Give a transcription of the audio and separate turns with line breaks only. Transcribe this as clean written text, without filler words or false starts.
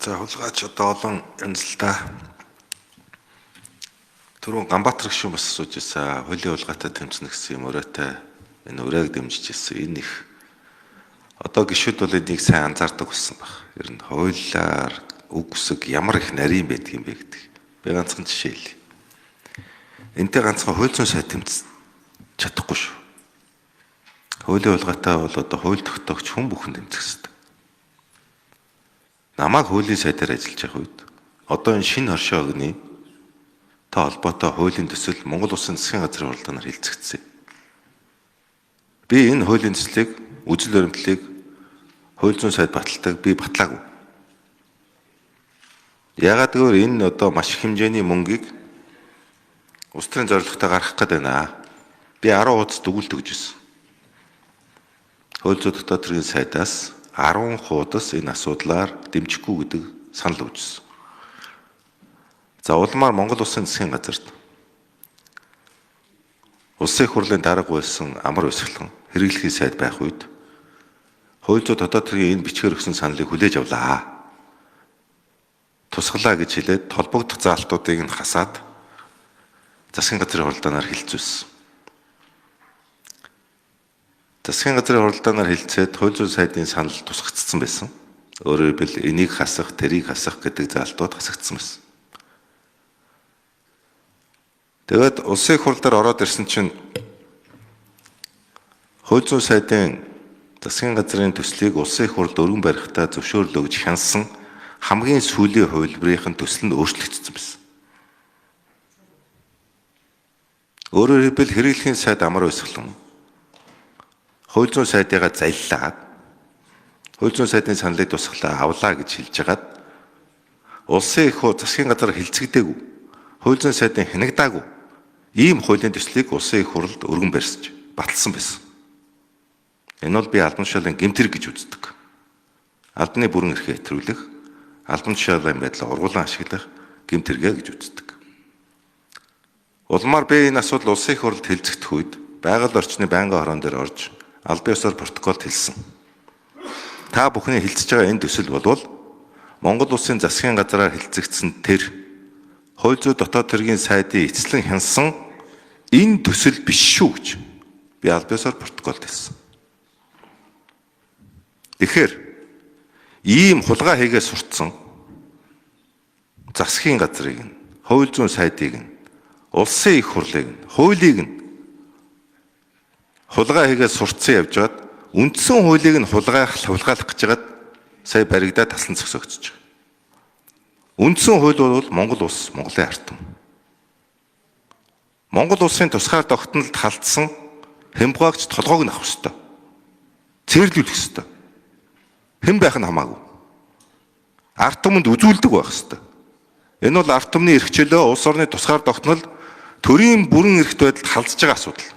За хулгайч одоо олон юм л да. Түрүүн Ганбаатар гүшүүн бас асууж ирсэн. Хуулийн хулгайтай тэмцэнэ гэсэн юм өрөөтэй энэ урайг дэмжиж ирсэн. Энэ их одоо гишүүд бол энийг сайн анзаардаг болсон баг. Ер нь хуулиар үг үсэг ямар их нарийн байдгийг бэ гэдэг. Би ганцхан жишээ хэлье. Энтэй ганцхан хууль зүйн сайд тэмцэж чадахгүй шүү. Хуулийн хулгайтай бол одоо хууль тогтоогч хүн бүхэн тэмцэх хэрэгтэй. Намайг хуулийн сайдаар ажиллаж явах үед одоо энэ шинэ хоршоо огны та холбоотой хуулийн төсөл Монгол Улсын засгийн газрын хуралдаанаар хэлцэгдсэн. Би энэ хуулийн төслийг үжил баримтлалыг хууль зүйн сайд баталдаг би батлаагүй. Яагаад гэвэл энэ одоо маш их хэмжээний мөнгийг улс төрийн зорилготой гаргах гэдэг байна. Би 10 хуудас дүгүүлт өгч ирсэн. Хууль зүйн дотоод хэргийн сайдаас 10 хуудас энэ асуудлаар дэмжихгүй гэдэг санал өгсөн. За улмаар Монгол Улсын засгийн газарт улсын их хурлын дарга байсан амар өсгөлөн хэрэглэхийн сайд байх үед хууль зүйн дотоод хэргийн энэ бичгээр өгсөн саналыг хүлээж авлаа. Тусгалаа гэж хэлээд толбогдох заалтуудыг нь хасаад засгийн газрын хуралдаанаар хэлцүүлсэн. Засгийн газрын хуралдаанаар хэлцээд хууль зүйн сайдын санал тусгагдсан байсан. Өөрөөр хэлбэл энийг хасах, тэрийг хасах гэдэг заалтууд хасагдсан байсан. Тэгээд улсын их хурал дээр ороод ирсэн чинь хууль зүйн сайдын засгийн газрын төслийг улсын их хуралд өргөн барихтаа зөвшөөрөл өгж хянсан хамгийн сүүлийн хувилбарынхын төсөл нь өөрчлөгдсөн байсан. Өөрөөр хэлбэл хэрэглэхийн сайд амар өсгөлөн хууль зүйн сайдыгаа залилаад хууль зүйн сайдын саналыг тусгалаа авлаа гэж хэлж хагаад улсын их хурал засгийн газар хэлцэгдээгүй хууль зүйн сайдын хянагдаагүй ийм хуулийн төслийг улсын их хуралд өргөн барьсаж баталсан байсан. Энэ бол би албан тушаалын гэмтэр гэж үздэг. Албаны бүрэн эрхээ хэтрүүлэх, албан тушаалын байдлаа ургуулan ашиглах гэмтэргээ гэж үздэг. Улмаар би энэ асуудал улсын их хуралд хэлцэгдэх үед байгаль орчны байнгын хорон дээр орж албан ёсоор протоколд хэлсэн. Та бүхний хэлцэж байгаа энэ төсөл болвол Монгол Улсын засгийн газраар хэлцэгдсэн тэр хууль зүйн дотоод хэргийн сайдын эцэслэн хянсан энэ төсөл биш шүү гэж би албан ёсоор протоколд хэлсэн. Тэгэхээр ийм хулгай хийгээ суртсан засгийн газрыг нь, хууль зүйн сайдыг нь, улсын их хурлыг нь, хуулийг нь хулгай хийгээ суртсан явж байгаад үндсэн хуулийг нь хулгайлах гэж байгаад сая баригдаад талсан зогсоогдож байгаа. Үндсэн хууль бол Монгол улс, Монголын ард түмэн. Монгол улсын тусгаар тогтнолд халдсан хямбгаагч толгойг нь авах ёстой. Цээрлүүлэх ёстой. Хэн байх нь хамаагүй. Ард түмэнд үзүүлдэг байх ёстой. Энэ бол ард түмний эрх чөлөө улс орны тусгаар тогтнол төрийн бүрэн эрхт байдалд халдж байгаа асуудал.